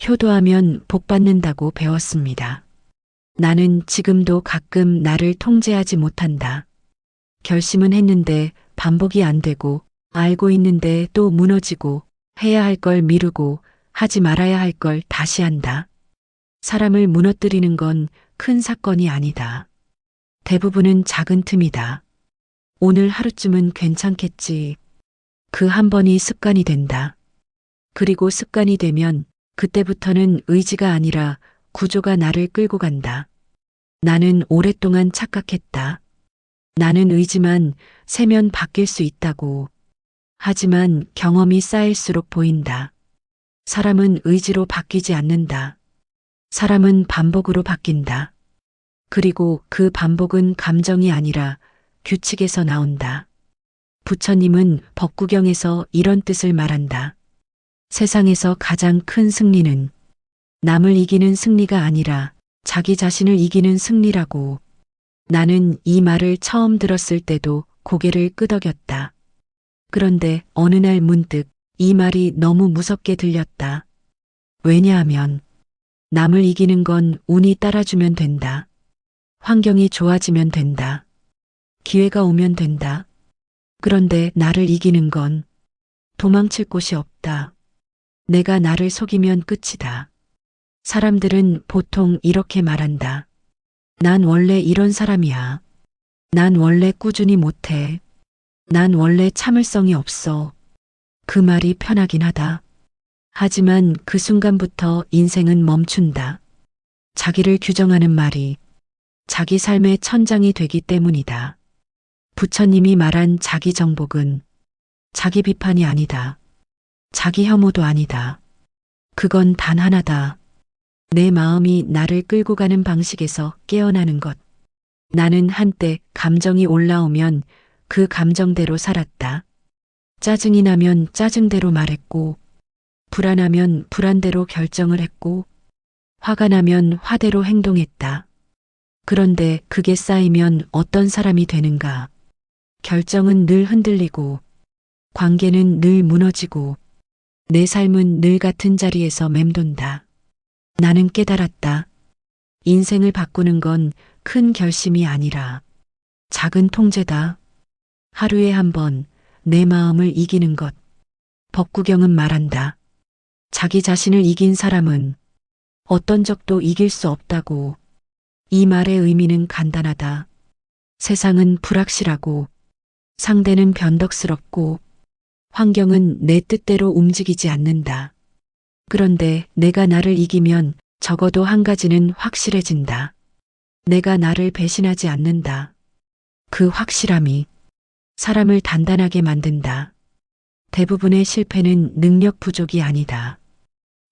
효도하면 복 받는다고 배웠습니다. 나는 지금도 가끔 나를 통제하지 못한다. 결심은 했는데 반복이 안 되고, 알고 있는데 또 무너지고, 해야 할 걸 미루고, 하지 말아야 할 걸 다시 한다. 사람을 무너뜨리는 건 큰 사건이 아니다. 대부분은 작은 틈이다. 오늘 하루쯤은 괜찮겠지. 그 한 번이 습관이 된다. 그리고 습관이 되면 그때부터는 의지가 아니라 구조가 나를 끌고 간다. 나는 오랫동안 착각했다. 나는 의지만 세면 바뀔 수 있다고. 하지만 경험이 쌓일수록 보인다. 사람은 의지로 바뀌지 않는다. 사람은 반복으로 바뀐다. 그리고 그 반복은 감정이 아니라 규칙에서 나온다. 부처님은 법구경에서 이런 뜻을 말한다. 세상에서 가장 큰 승리는 남을 이기는 승리가 아니라 자기 자신을 이기는 승리라고. 나는 이 말을 처음 들었을 때도 고개를 끄덕였다. 그런데 어느 날 문득 이 말이 너무 무섭게 들렸다. 왜냐하면 남을 이기는 건 운이 따라주면 된다. 환경이 좋아지면 된다. 기회가 오면 된다. 그런데 나를 이기는 건 도망칠 곳이 없다. 내가 나를 속이면 끝이다. 사람들은 보통 이렇게 말한다. 난 원래 이런 사람이야. 난 원래 꾸준히 못해. 난 원래 참을성이 없어. 그 말이 편하긴 하다. 하지만 그 순간부터 인생은 멈춘다. 자기를 규정하는 말이 자기 삶의 천장이 되기 때문이다. 부처님이 말한 자기 정복은 자기 비판이 아니다. 자기 혐오도 아니다. 그건 단 하나다. 내 마음이 나를 끌고 가는 방식에서 깨어나는 것. 나는 한때 감정이 올라오면 그 감정대로 살았다. 짜증이 나면 짜증대로 말했고, 불안하면 불안대로 결정을 했고, 화가 나면 화대로 행동했다. 그런데 그게 쌓이면 어떤 사람이 되는가? 결정은 늘 흔들리고, 관계는 늘 무너지고, 내 삶은 늘 같은 자리에서 맴돈다. 나는 깨달았다. 인생을 바꾸는 건 큰 결심이 아니라 작은 통제다. 하루에 한 번 내 마음을 이기는 것. 법구경은 말한다. 자기 자신을 이긴 사람은 어떤 적도 이길 수 없다고. 이 말의 의미는 간단하다. 세상은 불확실하고, 상대는 변덕스럽고, 환경은 내 뜻대로 움직이지 않는다. 그런데 내가 나를 이기면 적어도 한 가지는 확실해진다. 내가 나를 배신하지 않는다. 그 확실함이 사람을 단단하게 만든다. 대부분의 실패는 능력 부족이 아니다.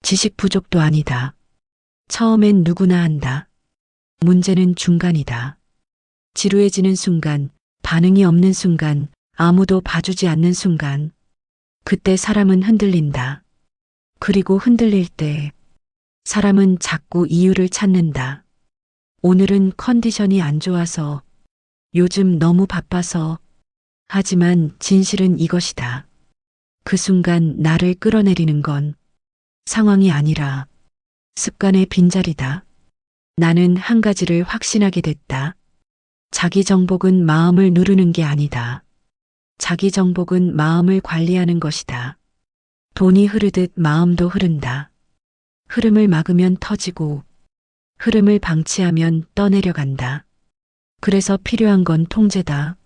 지식 부족도 아니다. 처음엔 누구나 한다. 문제는 중간이다. 지루해지는 순간, 반응이 없는 순간, 아무도 봐주지 않는 순간, 그때 사람은 흔들린다. 그리고 흔들릴 때 사람은 자꾸 이유를 찾는다. 오늘은 컨디션이 안 좋아서, 요즘 너무 바빠서. 하지만 진실은 이것이다. 그 순간 나를 끌어내리는 건 상황이 아니라 습관의 빈자리다. 나는 한 가지를 확신하게 됐다. 자기 정복은 마음을 누르는 게 아니다. 자기 정복은 마음을 관리하는 것이다. 돈이 흐르듯 마음도 흐른다. 흐름을 막으면 터지고, 흐름을 방치하면 떠내려간다. 그래서 필요한 건 통제다.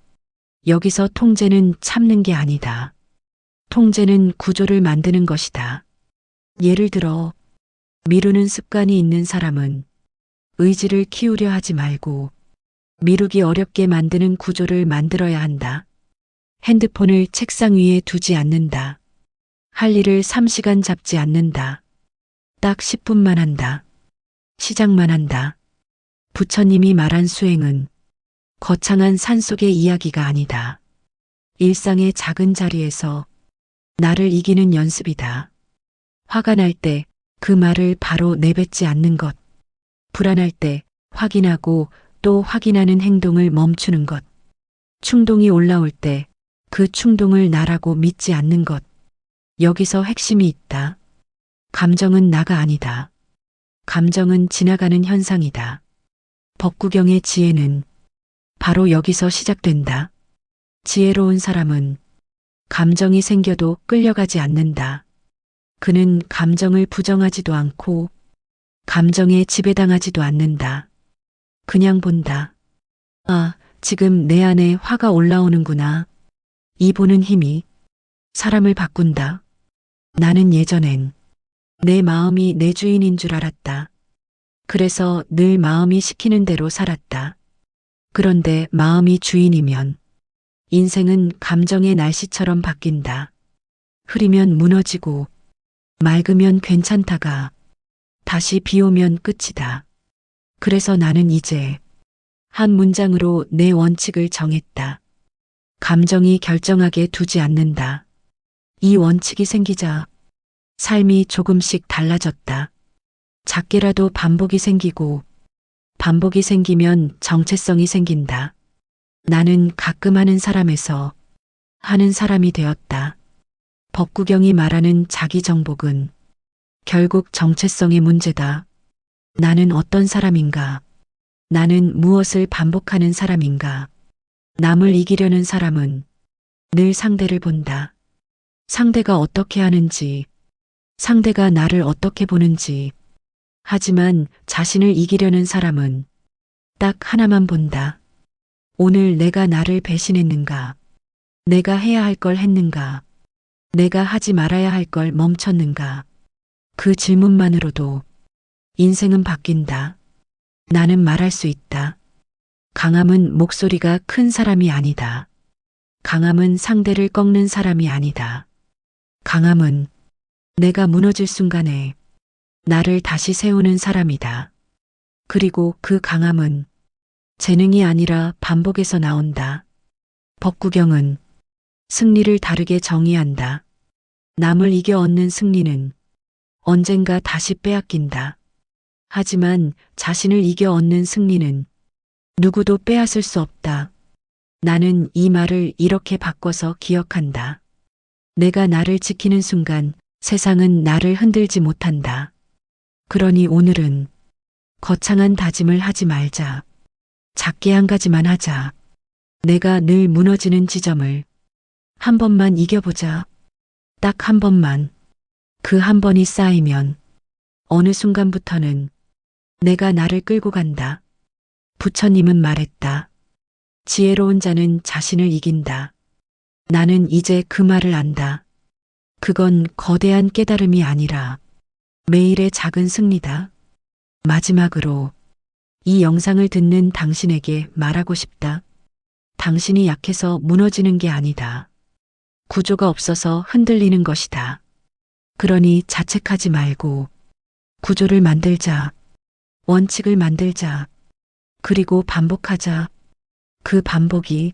여기서 통제는 참는 게 아니다. 통제는 구조를 만드는 것이다. 예를 들어, 미루는 습관이 있는 사람은 의지를 키우려 하지 말고 미루기 어렵게 만드는 구조를 만들어야 한다. 핸드폰을 책상 위에 두지 않는다. 할 일을 3시간 잡지 않는다. 딱 10분만 한다. 시작만 한다. 부처님이 말한 수행은 거창한 산속의 이야기가 아니다. 일상의 작은 자리에서 나를 이기는 연습이다. 화가 날 때 그 말을 바로 내뱉지 않는 것. 불안할 때 확인하고 또 확인하는 행동을 멈추는 것. 충동이 올라올 때 그 충동을 나라고 믿지 않는 것. 여기서 핵심이 있다. 감정은 나가 아니다. 감정은 지나가는 현상이다. 법구경의 지혜는 바로 여기서 시작된다. 지혜로운 사람은 감정이 생겨도 끌려가지 않는다. 그는 감정을 부정하지도 않고 감정에 지배당하지도 않는다. 그냥 본다. 아, 지금 내 안에 화가 올라오는구나. 이 보는 힘이 사람을 바꾼다. 나는 예전엔 내 마음이 내 주인인 줄 알았다. 그래서 늘 마음이 시키는 대로 살았다. 그런데 마음이 주인이면 인생은 감정의 날씨처럼 바뀐다. 흐리면 무너지고 맑으면 괜찮다가 다시 비 오면 끝이다. 그래서 나는 이제 한 문장으로 내 원칙을 정했다. 감정이 결정하게 두지 않는다. 이 원칙이 생기자 삶이 조금씩 달라졌다. 작게라도 반복이 생기고 반복이 생기면 정체성이 생긴다. 나는 가끔 하는 사람에서 하는 사람이 되었다. 법구경이 말하는 자기 정복은 결국 정체성의 문제다. 나는 어떤 사람인가? 나는 무엇을 반복하는 사람인가? 남을 이기려는 사람은 늘 상대를 본다. 상대가 어떻게 하는지, 상대가 나를 어떻게 보는지. 하지만 자신을 이기려는 사람은 딱 하나만 본다. 오늘 내가 나를 배신했는가? 내가 해야 할 걸 했는가? 내가 하지 말아야 할 걸 멈췄는가? 그 질문만으로도 인생은 바뀐다. 나는 말할 수 있다. 강함은 목소리가 큰 사람이 아니다. 강함은 상대를 꺾는 사람이 아니다. 강함은 내가 무너질 순간에 나를 다시 세우는 사람이다. 그리고 그 강함은 재능이 아니라 반복에서 나온다. 법구경은 승리를 다르게 정의한다. 남을 이겨 얻는 승리는 언젠가 다시 빼앗긴다. 하지만 자신을 이겨 얻는 승리는 누구도 빼앗을 수 없다. 나는 이 말을 이렇게 바꿔서 기억한다. 내가 나를 지키는 순간 세상은 나를 흔들지 못한다. 그러니 오늘은 거창한 다짐을 하지 말자. 작게 한 가지만 하자. 내가 늘 무너지는 지점을 한 번만 이겨보자. 딱 한 번만. 그 한 번이 쌓이면 어느 순간부터는 내가 나를 끌고 간다. 부처님은 말했다. 지혜로운 자는 자신을 이긴다. 나는 이제 그 말을 안다. 그건 거대한 깨달음이 아니라 매일의 작은 승리다. 마지막으로 이 영상을 듣는 당신에게 말하고 싶다. 당신이 약해서 무너지는 게 아니다. 구조가 없어서 흔들리는 것이다. 그러니 자책하지 말고 구조를 만들자. 원칙을 만들자. 그리고 반복하자. 그 반복이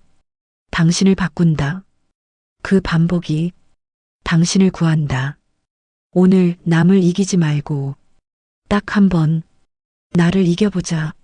당신을 바꾼다. 그 반복이 당신을 구한다. 오늘 남을 이기지 말고 딱 한 번 나를 이겨보자.